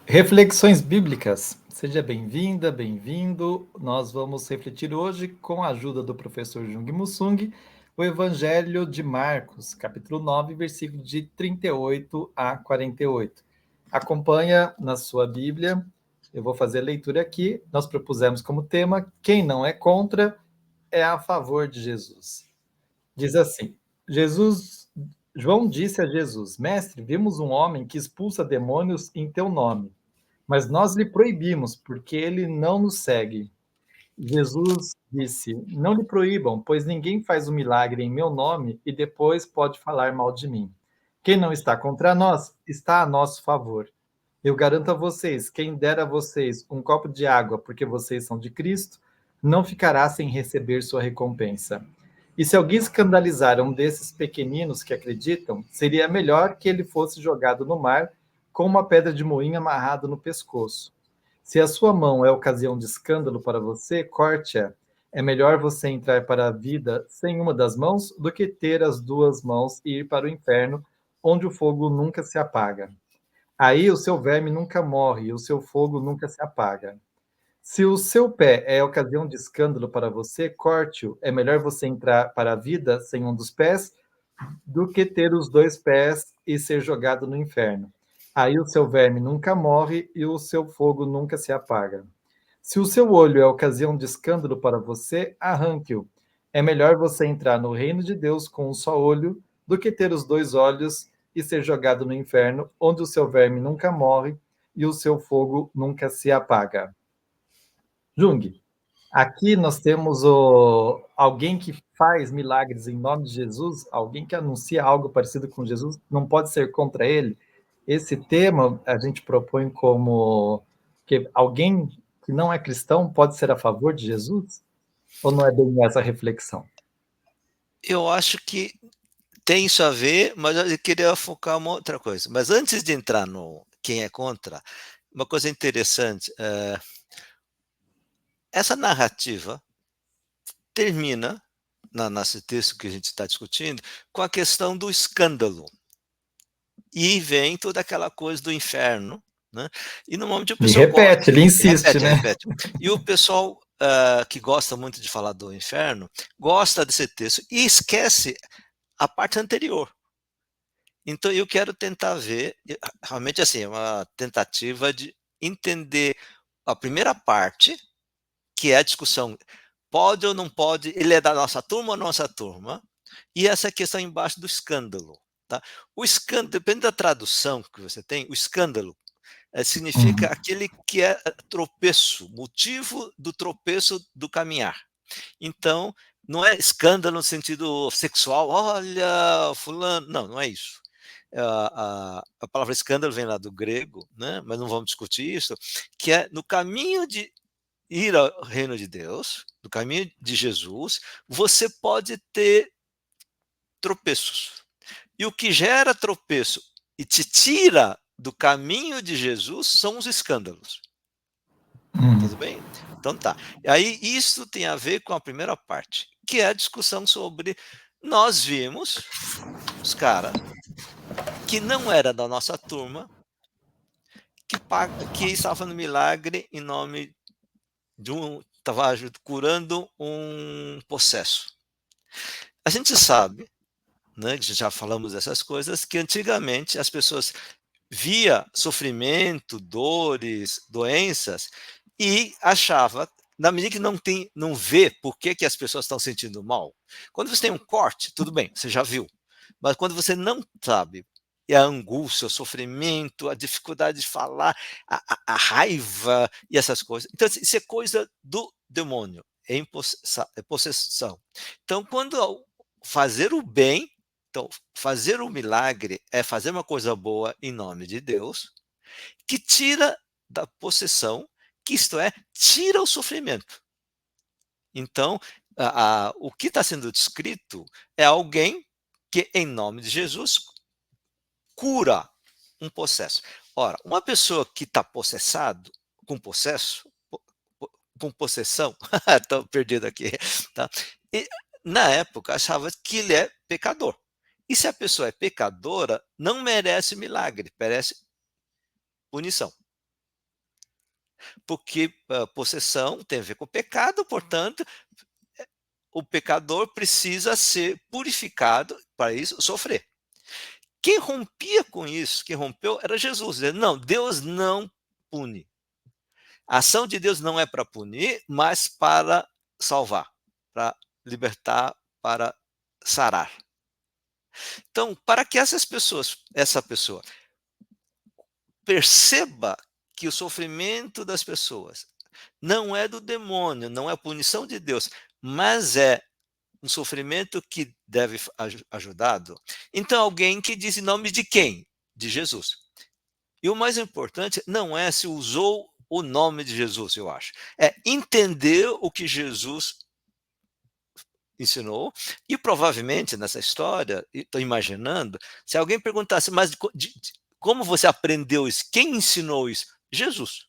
Reflexões bíblicas. Seja bem-vinda, bem-vindo. Nós vamos refletir hoje, com a ajuda do professor Jung Musung, o Evangelho de Marcos, capítulo 9, versículo de 38 a 48. Acompanha na sua Bíblia. Eu vou fazer a leitura aqui. Nós propusemos como tema: quem não é contra é a favor de Jesus. Diz assim: João disse a Jesus: Mestre, vimos um homem que expulsa demônios em teu nome, mas nós lhe proibimos, porque ele não nos segue. Jesus disse: Não lhe proíbam, pois ninguém faz um milagre em meu nome e depois pode falar mal de mim. Quem não está contra nós, está a nosso favor. Eu garanto a vocês: quem der a vocês um copo de água porque vocês são de Cristo, não ficará sem receber sua recompensa. E se alguém escandalizar um desses pequeninos que acreditam, seria melhor que ele fosse jogado no mar com uma pedra de moinho amarrado no pescoço. Se a sua mão é ocasião de escândalo para você, corte-a. É melhor você entrar para a vida sem uma das mãos do que ter as duas mãos e ir para o inferno, onde o fogo nunca se apaga. Aí o seu verme nunca morre e o seu fogo nunca se apaga. Se o seu pé é ocasião de escândalo para você, corte-o. É melhor você entrar para a vida sem um dos pés do que ter os dois pés e ser jogado no inferno. Aí o seu verme nunca morre e o seu fogo nunca se apaga. Se o seu olho é ocasião de escândalo para você, arranque-o. É melhor você entrar no reino de Deus com um só olho do que ter os dois olhos e ser jogado no inferno, onde o seu verme nunca morre e o seu fogo nunca se apaga. Jung, aqui nós temos alguém que faz milagres em nome de Jesus, alguém que anuncia algo parecido com Jesus, não pode ser contra ele. Esse tema a gente propõe como que alguém que não é cristão pode ser a favor de Jesus? Ou não é bem essa reflexão? Eu acho que tem isso a ver, mas eu queria focar uma outra coisa. Mas antes de entrar no quem é contra, uma coisa interessante, essa narrativa termina, nesse texto que a gente está discutindo, com a questão do escândalo. E vem toda aquela coisa do inferno, né? E normalmente o E pessoal gosta, repete, ele insiste, repete, né? repete. E o pessoal que gosta muito de falar do inferno, gosta desse texto e esquece a parte anterior. Então eu quero tentar ver, realmente assim, uma tentativa de entender a primeira parte, que é a discussão, pode ou não pode, ele é da nossa turma ou nossa turma, e essa questão embaixo do escândalo. Tá? O escândalo, depende da tradução que você tem, o escândalo significa Uhum. aquele que é tropeço, motivo do tropeço do caminhar. Então, não é escândalo no sentido sexual, olha, fulano, não, não é isso. A palavra escândalo vem lá do grego, né? Mas não vamos discutir isso, que é no caminho de ir ao reino de Deus, no caminho de Jesus, você pode ter tropeços. E o que gera tropeço e te tira do caminho de Jesus são os escândalos. Uhum. Tudo bem? Então tá. E aí isso tem a ver com a primeira parte, que é a discussão sobre nós vimos os caras que não era da nossa turma, que estava fazendo milagre em nome de estava curando um possesso. A gente sabe, né, que já falamos dessas coisas, que antigamente as pessoas via sofrimento, dores, doenças e achava, na medida que não vê por que, que as pessoas estão sentindo mal. Quando você tem um corte, tudo bem, você já viu. Mas quando você não sabe, e a angústia, o sofrimento, a dificuldade de falar, a raiva e essas coisas. Então, isso é coisa do demônio, é possessão. Então, quando fazer o bem, então, fazer o milagre é fazer uma coisa boa em nome de Deus, que tira da possessão, que isto é, tira o sofrimento. Então, o que está sendo descrito é alguém que, em nome de Jesus, cura um possesso. Ora, uma pessoa que está possessado, com possesso, com possessão, estou perdido aqui, tá? E, na época achava que ele é pecador. E se a pessoa é pecadora, não merece milagre, merece punição. porque possessão tem a ver com pecado, portanto, o pecador precisa ser purificado, para isso sofrer. Quem rompia com isso, quem rompeu, era Jesus. Não, Deus não pune. A ação de Deus não é para punir, mas para salvar, para libertar, para sarar. Então, para que essa pessoa perceba que o sofrimento das pessoas não é do demônio, não é a punição de Deus, mas é um sofrimento que deve ajudado. Então, alguém que diz em nome de quem? De Jesus. E o mais importante não é se usou o nome de Jesus, eu acho. É entender o que Jesus ensinou, e provavelmente nessa história, estou imaginando, se alguém perguntasse, mas como você aprendeu isso? Quem ensinou isso? Jesus.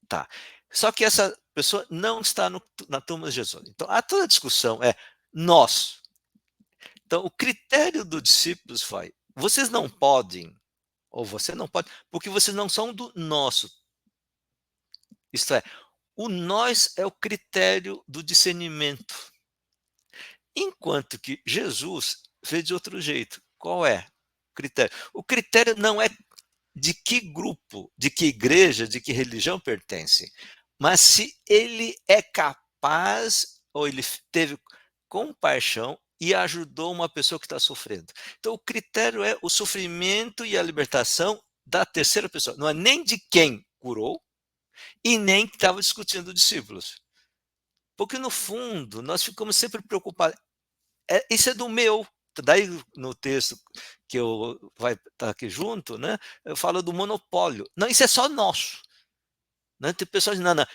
Tá. Só que essa pessoa não está na turma de Jesus. Então, toda a discussão é nós. Então, o critério dos discípulos foi: vocês não podem, ou você não pode, porque vocês não são do nosso. Isto é, o nós é o critério do discernimento. Enquanto que Jesus fez de outro jeito. Qual é o critério? O critério não é de que grupo, de que igreja, de que religião pertence, mas se ele é capaz ou ele teve compaixão e ajudou uma pessoa que está sofrendo. Então, o critério é o sofrimento e a libertação da terceira pessoa. Não é nem de quem curou e nem que estava discutindo discípulos. Porque, no fundo, nós ficamos sempre preocupados. Isso é do meu. Daí, no texto que vai estar aqui junto, né, eu falo do monopólio. Não, isso é só nosso. Né? Tem pessoas dizendo,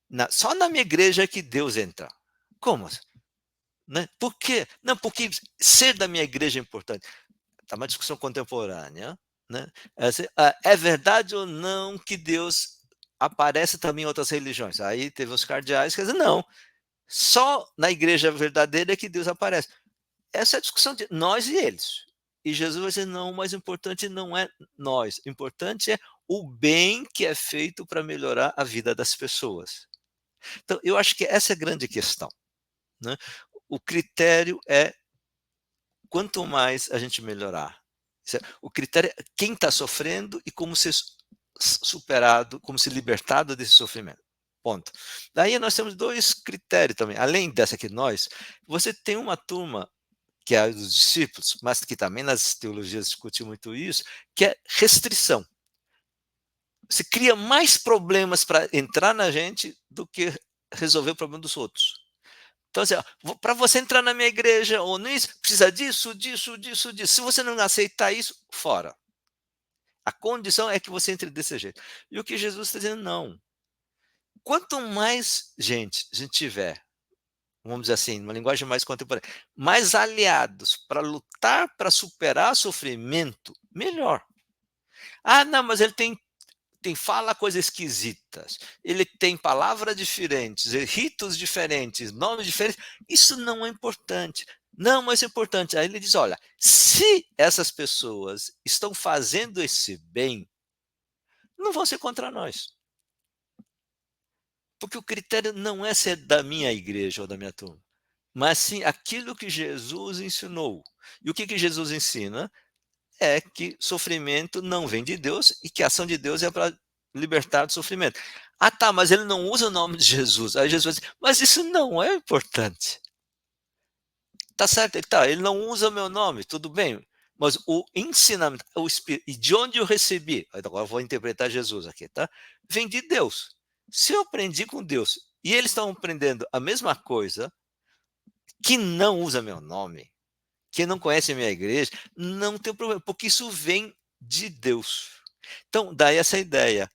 não, só na minha igreja é que Deus entra. Como? Né? Por quê? Não, porque ser da minha igreja é importante. Está uma discussão contemporânea. Né? É verdade ou não que Deus aparece também em outras religiões? Aí teve os cardeais que dizem, não, só na igreja verdadeira é que Deus aparece. Essa é a discussão de nós e eles. E Jesus vai dizer, não, o mais importante não é nós, o importante é o bem que é feito para melhorar a vida das pessoas. Então, eu acho que essa é a grande questão. Né? O critério é quanto mais a gente melhorar. O critério é quem está sofrendo e como ser superado, como se libertado desse sofrimento. Ponto. Daí nós temos dois critérios também. Além dessa aqui, nós, você tem uma turma que é a dos discípulos, mas que também nas teologias discute muito isso, que é restrição. Você cria mais problemas para entrar na gente do que resolver o problema dos outros. Então, assim, para você entrar na minha igreja ou nisso, precisa disso, disso, disso, disso. Se você não aceitar isso, fora. A condição é que você entre desse jeito. E o que Jesus está dizendo, não. Quanto mais gente a gente tiver, vamos dizer assim, uma linguagem mais contemporânea, mais aliados para lutar para superar sofrimento, melhor. Ah, não, mas ele fala coisas esquisitas, ele tem palavras diferentes, ritos diferentes, nomes diferentes. Isso não é importante. Não, mas é importante. Aí ele diz: olha, se essas pessoas estão fazendo esse bem, não vão ser contra nós. Porque o critério não é ser da minha igreja ou da minha turma, mas sim aquilo que Jesus ensinou. E o que Jesus ensina? É que sofrimento não vem de Deus e que a ação de Deus é para libertar do sofrimento. Ah, tá, mas ele não usa o nome de Jesus. Aí Jesus diz, mas isso não é importante. Tá certo, ele não usa o meu nome, tudo bem. Mas o ensinamento, o Espírito, e de onde eu recebi, agora eu vou interpretar Jesus aqui, tá? Vem de Deus. Se eu aprendi com Deus e eles estão aprendendo a mesma coisa, que não usa meu nome, que não conhece a minha igreja, não tem problema, porque isso vem de Deus. Então, daí essa ideia.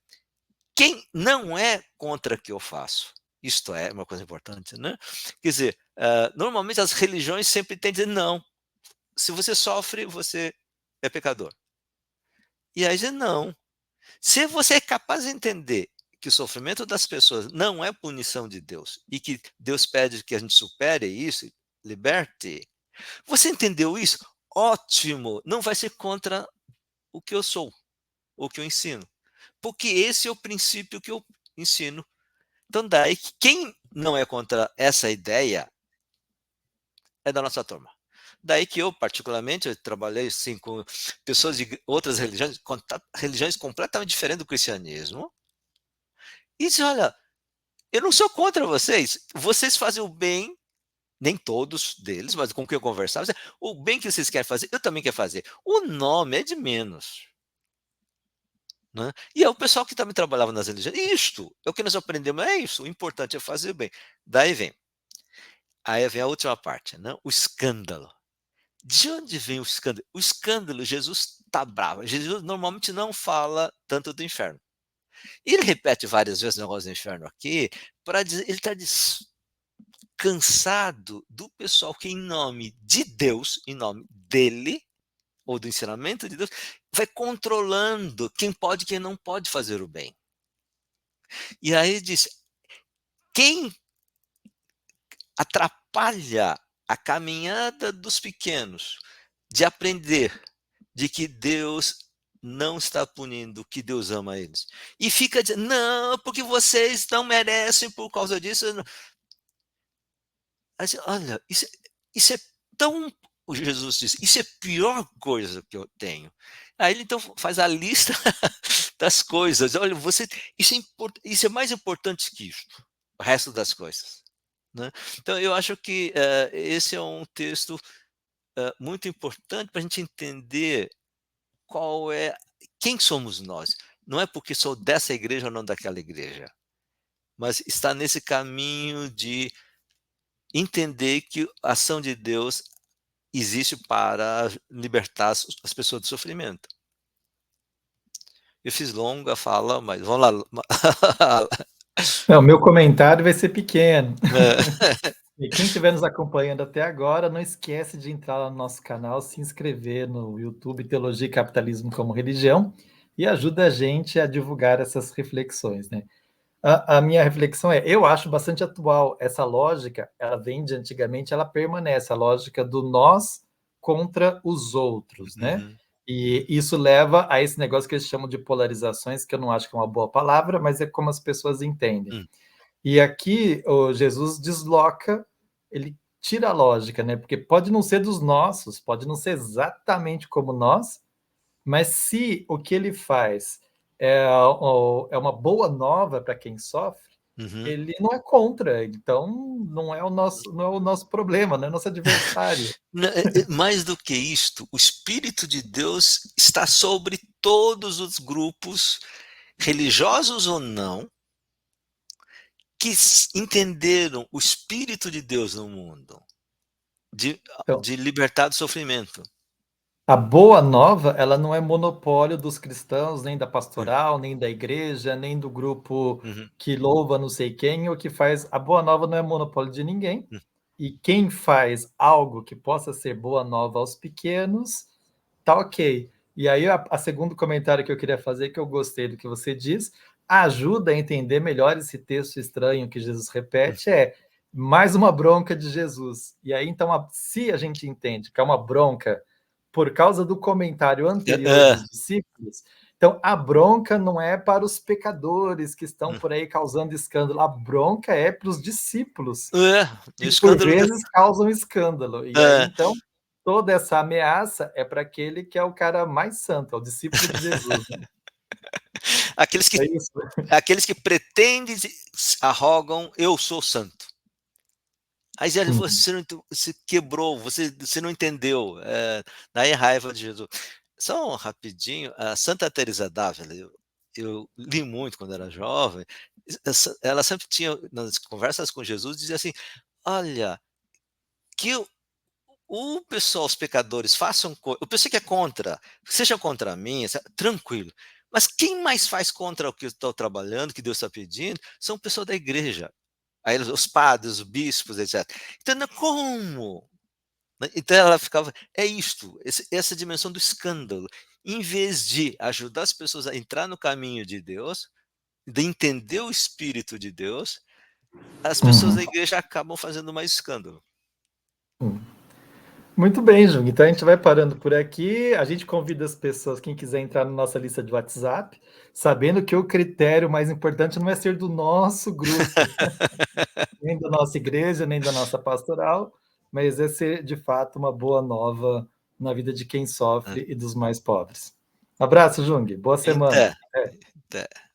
Quem não é contra o que eu faço? Isto é uma coisa importante, né? Quer dizer, normalmente as religiões sempre têm de dizer, não, se você sofre, você é pecador. E aí diz, não. Se você é capaz de entender que o sofrimento das pessoas não é punição de Deus e que Deus pede que a gente supere isso, liberte, você entendeu isso? Ótimo! Não vai ser contra o que eu sou, o que eu ensino. porque esse é o princípio que eu ensino. Então, daí que quem não é contra essa ideia é da nossa turma. Daí que eu, particularmente, eu trabalhei assim, com pessoas de outras religiões, religiões completamente diferentes do cristianismo, e disse: olha, eu não sou contra vocês fazem o bem, nem todos deles, mas com quem eu conversava, o bem que vocês querem fazer, eu também quero fazer. O nome é de menos. Né? E é o pessoal que também trabalhava nas religiões. Isto, é o que nós aprendemos, é isso, o importante é fazer o bem. Aí vem a última parte, né? O escândalo. De onde vem o escândalo? O escândalo, Jesus está bravo. Jesus normalmente não fala tanto do inferno. E ele repete várias vezes o negócio do inferno aqui, para dizer, ele está cansado do pessoal que, em nome de Deus, em nome dele, ou do ensinamento de Deus, vai controlando quem pode e quem não pode fazer o bem. E aí ele diz: quem atrapalha a caminhada dos pequenos de aprender de que Deus não está punindo, que Deus ama eles. E fica dizendo, não, porque vocês não merecem por causa disso. Aí, olha, isso é tão. O Jesus disse, isso é a pior coisa que eu tenho. Aí ele então faz a lista das coisas. Olha, isso é mais importante que isto, o resto das coisas. Né? Então, eu acho que esse é um texto muito importante para a gente entender quem somos nós. Não é porque sou dessa igreja ou não daquela igreja, mas está nesse caminho de entender que a ação de Deus existe para libertar as pessoas do sofrimento. Eu fiz longa fala, mas vamos lá. Não, meu comentário vai ser pequeno. É. E quem estiver nos acompanhando até agora, não esquece de entrar lá no nosso canal, se inscrever no YouTube Teologia e Capitalismo como Religião e ajuda a gente a divulgar essas reflexões, né? A minha reflexão é, eu acho bastante atual essa lógica, ela vem de antigamente, ela permanece, a lógica do nós contra os outros, né? Uhum. E isso leva a esse negócio que eles chamam de polarizações, que eu não acho que é uma boa palavra, mas é como as pessoas entendem. E aqui o Jesus desloca, ele tira a lógica, né? Porque pode não ser dos nossos, pode não ser exatamente como nós, mas se o que ele faz é uma boa nova para quem sofre, Uhum. ele não é contra, então não é o nosso problema, não é nosso adversário. Mais do que isto, o Espírito de Deus está sobre todos os grupos, religiosos ou não, que entenderam o Espírito de Deus no mundo, de, Então, de libertar do sofrimento. a boa nova, ela não é monopólio dos cristãos, nem da Uhum. pastoral, nem da igreja, nem do grupo Uhum. que louva não sei quem, ou que faz. A boa nova não é monopólio de ninguém. Uhum. E quem faz algo que possa ser boa nova aos pequenos, tá ok. E aí, a segundo comentário que eu queria fazer, que eu gostei do que você diz, ajuda a entender melhor esse texto estranho que Jesus repete, é mais uma bronca de Jesus. E aí, então, se a gente entende que é uma bronca por causa do comentário anterior dos discípulos, então a bronca não é para os pecadores que estão por aí causando escândalo, a bronca é para os discípulos, O que por escândalo. vezes causam escândalo. E aí, então, toda essa ameaça é para aquele que é o cara mais santo, é o discípulo de Jesus. Né? Aqueles que, É isso. aqueles que pretendem, arrogam, eu sou santo. Aí Uhum. você quebrou, você não entendeu. Daí raiva de Jesus. Só um rapidinho, a Santa Teresa d'Ávila, eu li muito quando era jovem, ela sempre tinha, nas conversas com Jesus, dizia assim, olha, que o pessoal, os pecadores, façam coisa, o pessoal que é contra, seja contra mim, tranquilo, mas quem mais faz contra o que eu estou trabalhando, que Deus está pedindo, são o pessoal da igreja, aí os padres, os bispos, etc. Então, como? Então ela ficava, é isto, essa dimensão do escândalo. Em vez de ajudar as pessoas a entrar no caminho de Deus, de entender o Espírito de Deus, as pessoas Uhum. da igreja acabam fazendo mais escândalo. Uhum. Muito bem, Jung. Então a gente vai parando por aqui. A gente convida as pessoas, quem quiser entrar na nossa lista de WhatsApp, sabendo que o critério mais importante não é ser do nosso grupo, nem da nossa igreja, nem da nossa pastoral, mas é ser de fato uma boa nova na vida de quem Hã. sofre e dos mais pobres. Abraço, Jung. Boa semana. Até, Até. até.